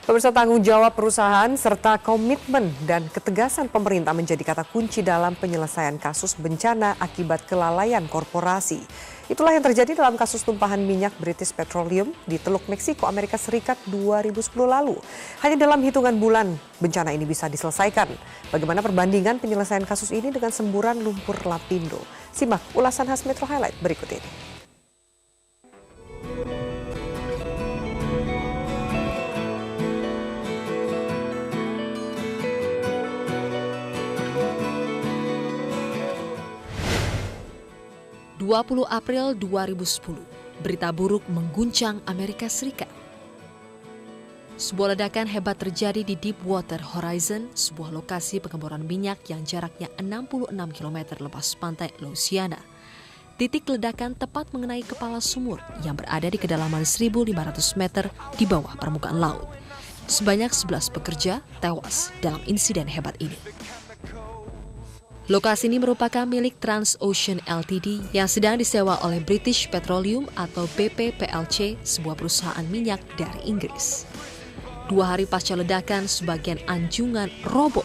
Pemirsa, tanggung jawab perusahaan serta komitmen dan ketegasan pemerintah menjadi kata kunci dalam penyelesaian kasus bencana akibat kelalaian korporasi. Itulah yang terjadi dalam kasus tumpahan minyak British Petroleum di Teluk Meksiko, Amerika Serikat 2010 lalu. Hanya dalam hitungan bulan bencana ini bisa diselesaikan. Bagaimana perbandingan penyelesaian kasus ini dengan semburan lumpur lapindo? Simak ulasan khas Metro Highlight berikut ini. April 2010, berita buruk mengguncang Amerika Serikat. Sebuah ledakan hebat terjadi di Deepwater Horizon, sebuah lokasi pengeboran minyak yang jaraknya 66 km lepas pantai Louisiana. Titik ledakan tepat mengenai kepala sumur yang berada di kedalaman 1.500 meter di bawah permukaan laut. Sebanyak 11 pekerja tewas dalam insiden hebat ini. Lokasi ini merupakan milik Transocean Ltd yang sedang disewa oleh British Petroleum atau BP PLC, sebuah perusahaan minyak dari Inggris. 2 hari pasca ledakan, sebagian anjungan roboh.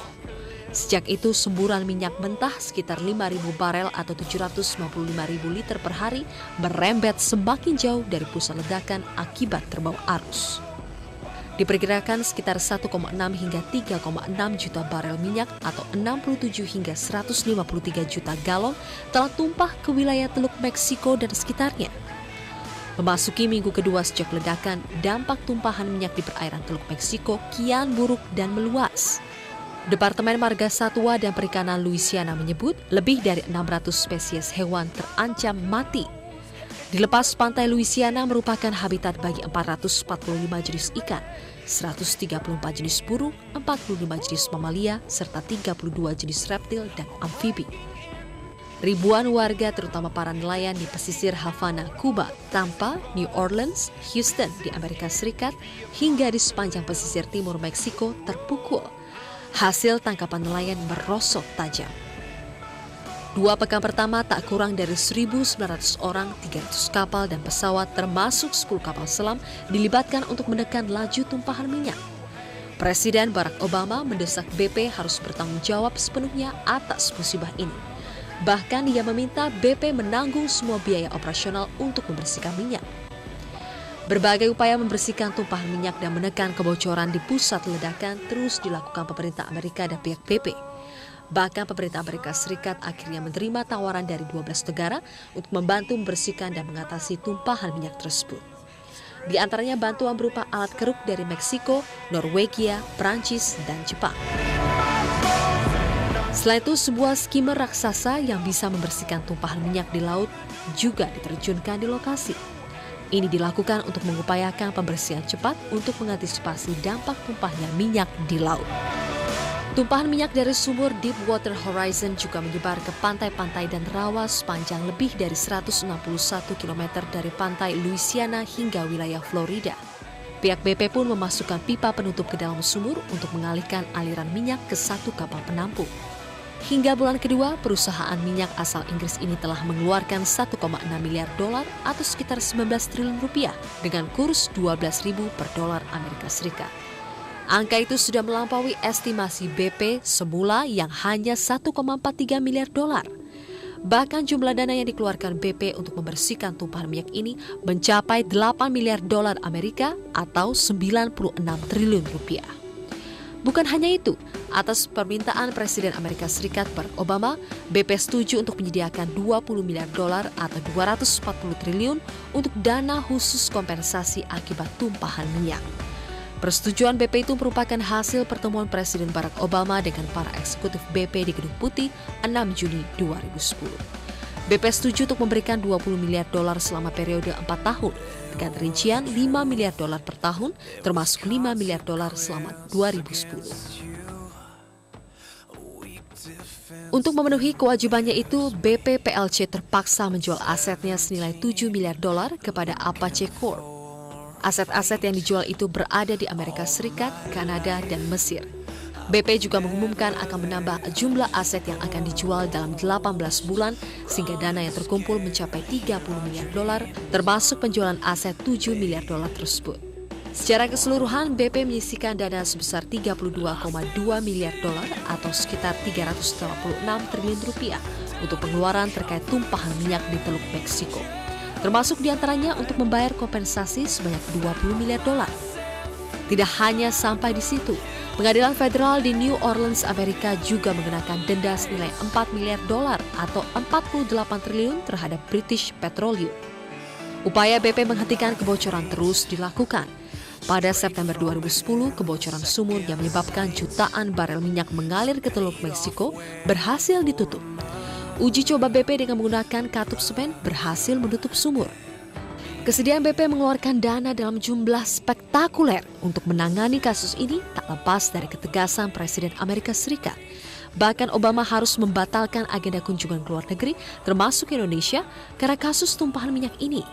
Sejak itu, semburan minyak mentah sekitar 5.000 barel atau 755.000 liter per hari merembet semakin jauh dari pusat ledakan akibat terbawa arus. Diperkirakan sekitar 1,6 hingga 3,6 juta barel minyak atau 67 hingga 153 juta galon telah tumpah ke wilayah Teluk Meksiko dan sekitarnya. Memasuki minggu kedua sejak ledakan, dampak tumpahan minyak di perairan Teluk Meksiko kian buruk dan meluas. Departemen Marga Satwa dan Perikanan Louisiana menyebut lebih dari 600 spesies hewan terancam mati. Di lepas pantai Louisiana merupakan habitat bagi 445 jenis ikan, 134 jenis burung, 45 jenis mamalia, serta 32 jenis reptil dan amfibi. Ribuan warga, terutama para nelayan di pesisir Havana, Kuba, Tampa, New Orleans, Houston di Amerika Serikat, hingga di sepanjang pesisir timur Meksiko terpukul. Hasil tangkapan nelayan merosot tajam. 2 pekan pertama tak kurang dari 1.900 orang, 300 kapal dan pesawat termasuk 10 kapal selam dilibatkan untuk menekan laju tumpahan minyak. Presiden Barack Obama mendesak BP harus bertanggung jawab sepenuhnya atas musibah ini. Bahkan ia meminta BP menanggung semua biaya operasional untuk membersihkan minyak. Berbagai upaya membersihkan tumpahan minyak dan menekan kebocoran di pusat ledakan terus dilakukan pemerintah Amerika dan pihak BP. Bahkan pemerintah Amerika Serikat akhirnya menerima tawaran dari 12 negara untuk membantu membersihkan dan mengatasi tumpahan minyak tersebut. Di antaranya bantuan berupa alat keruk dari Meksiko, Norwegia, Prancis, dan Jepang. Selain itu, sebuah skimmer raksasa yang bisa membersihkan tumpahan minyak di laut juga diterjunkan di lokasi. Ini dilakukan untuk mengupayakan pembersihan cepat untuk mengantisipasi dampak tumpahnya minyak di laut. Tumpahan minyak dari sumur Deepwater Horizon juga menyebar ke pantai-pantai dan rawa sepanjang lebih dari 161 km dari pantai Louisiana hingga wilayah Florida. Pihak BP pun memasukkan pipa penutup ke dalam sumur untuk mengalihkan aliran minyak ke satu kapal penampung. Hingga bulan kedua, perusahaan minyak asal Inggris ini telah mengeluarkan 1,6 miliar dolar atau sekitar 19 triliun rupiah dengan kurs 12.000 per dolar Amerika Serikat. Angka itu sudah melampaui estimasi BP semula yang hanya 1,43 miliar dolar. Bahkan jumlah dana yang dikeluarkan BP untuk membersihkan tumpahan minyak ini mencapai 8 miliar dolar Amerika atau 96 triliun rupiah. Bukan hanya itu, atas permintaan Presiden Amerika Serikat Barack Obama, BP setuju untuk menyediakan 20 miliar dolar atau 240 triliun untuk dana khusus kompensasi akibat tumpahan minyak. Persetujuan BP itu merupakan hasil pertemuan Presiden Barack Obama dengan para eksekutif BP di Gedung Putih 6 Juni 2010. BP setuju untuk memberikan 20 miliar dolar selama periode 4 tahun, dengan rincian 5 miliar dolar per tahun, termasuk 5 miliar dolar selama 2010. Untuk memenuhi kewajibannya itu, BP PLC terpaksa menjual asetnya senilai 7 miliar dolar kepada Apache Corp. Aset-aset yang dijual itu berada di Amerika Serikat, Kanada, dan Mesir. BP juga mengumumkan akan menambah jumlah aset yang akan dijual dalam 18 bulan sehingga dana yang terkumpul mencapai 30 miliar dolar, termasuk penjualan aset 7 miliar dolar tersebut. Secara keseluruhan, BP menyisihkan dana sebesar 32,2 miliar dolar atau sekitar 386 triliun rupiah untuk pengeluaran terkait tumpahan minyak di Teluk Meksiko. Termasuk diantaranya untuk membayar kompensasi sebanyak 20 miliar dolar. Tidak hanya sampai di situ, Pengadilan Federal di New Orleans, Amerika juga mengenakan denda senilai 4 miliar dolar atau 48 triliun terhadap British Petroleum. Upaya BP menghentikan kebocoran terus dilakukan. Pada September 2010, kebocoran sumur yang menyebabkan jutaan barel minyak mengalir ke Teluk Meksiko berhasil ditutup. Uji coba BP dengan menggunakan katup semen berhasil menutup sumur. Kesediaan BP mengeluarkan dana dalam jumlah spektakuler untuk menangani kasus ini tak lepas dari ketegasan Presiden Amerika Serikat. Bahkan Obama harus membatalkan agenda kunjungan ke luar negeri, termasuk Indonesia, karena kasus tumpahan minyak ini.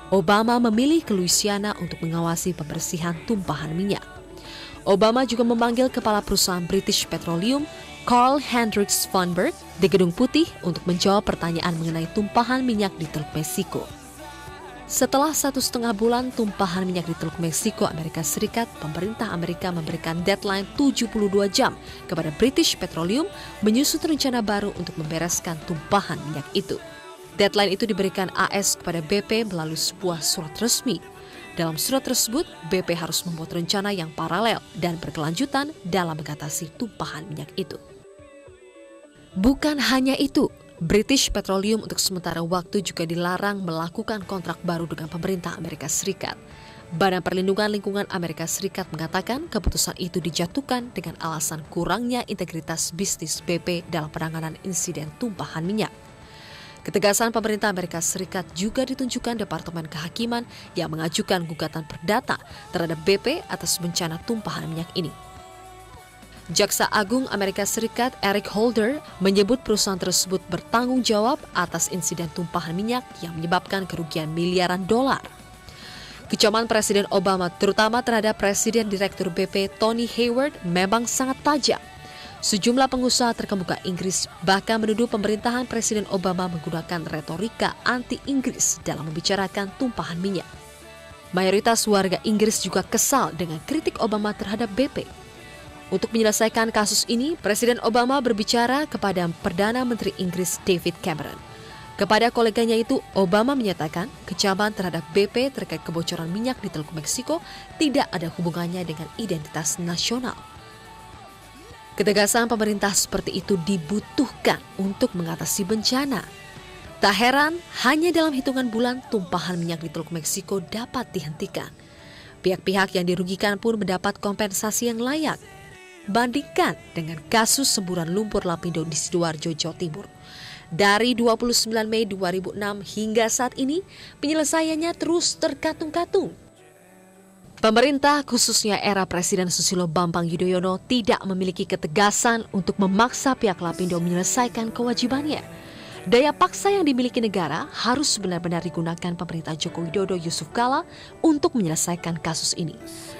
Obama memilih ke Louisiana untuk mengawasi pembersihan tumpahan minyak. Obama juga memanggil kepala perusahaan British Petroleum, Carl Hendricks von Berg, di Gedung Putih untuk menjawab pertanyaan mengenai tumpahan minyak di Teluk Meksiko. Setelah 1,5 bulan tumpahan minyak di Teluk Meksiko, Amerika Serikat, pemerintah Amerika memberikan deadline 72 jam kepada British Petroleum menyusun rencana baru untuk membereskan tumpahan minyak itu. Deadline itu diberikan AS kepada BP melalui sebuah surat resmi. Dalam surat tersebut, BP harus membuat rencana yang paralel dan berkelanjutan dalam mengatasi tumpahan minyak itu. Bukan hanya itu, British Petroleum untuk sementara waktu juga dilarang melakukan kontrak baru dengan pemerintah Amerika Serikat. Badan Perlindungan Lingkungan Amerika Serikat mengatakan keputusan itu dijatuhkan dengan alasan kurangnya integritas bisnis BP dalam penanganan insiden tumpahan minyak. Ketegasan pemerintah Amerika Serikat juga ditunjukkan Departemen Kehakiman yang mengajukan gugatan perdata terhadap BP atas bencana tumpahan minyak ini. Jaksa Agung Amerika Serikat Eric Holder menyebut perusahaan tersebut bertanggung jawab atas insiden tumpahan minyak yang menyebabkan kerugian miliaran dolar. Kecaman Presiden Obama terutama terhadap Presiden Direktur BP Tony Hayward memang sangat tajam. Sejumlah pengusaha terkemuka Inggris bahkan menuduh pemerintahan Presiden Obama menggunakan retorika anti-Inggris dalam membicarakan tumpahan minyak. Mayoritas warga Inggris juga kesal dengan kritik Obama terhadap BP. Untuk menyelesaikan kasus ini, Presiden Obama berbicara kepada Perdana Menteri Inggris David Cameron. Kepada koleganya itu, Obama menyatakan kecaman terhadap BP terkait kebocoran minyak di Teluk Meksiko tidak ada hubungannya dengan identitas nasional. Ketegasan pemerintah seperti itu dibutuhkan untuk mengatasi bencana. Tak heran, hanya dalam hitungan bulan tumpahan minyak di Teluk Meksiko dapat dihentikan. Pihak-pihak yang dirugikan pun mendapat kompensasi yang layak. Bandingkan dengan kasus semburan lumpur lapindo di Sidoarjo, Jawa Timur. Dari 29 Mei 2006 hingga saat ini, penyelesaiannya terus terkatung-katung. Pemerintah, khususnya era Presiden Susilo Bambang Yudhoyono, tidak memiliki ketegasan untuk memaksa pihak lapindo menyelesaikan kewajibannya. Daya paksa yang dimiliki negara harus benar-benar digunakan pemerintah Joko Widodo Yusuf Kala untuk menyelesaikan kasus ini.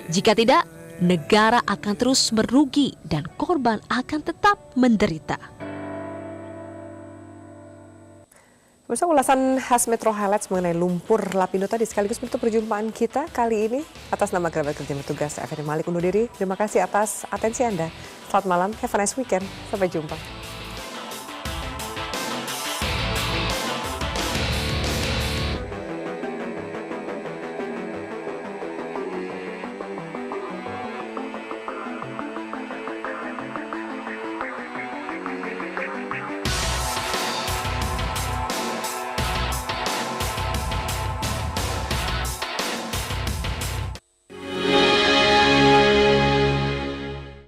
Jika tidak, negara akan terus merugi dan korban akan tetap menderita. Pemirsa, ulasan khas Metro Highlights mengenai lumpur lapindo tadi sekaligus menutup perjumpaan kita kali ini. Atas nama kerabat kerja petugas, saya Feni Malik undur diri. Terima kasih atas atensi Anda. Selamat malam, have a nice weekend. Sampai jumpa.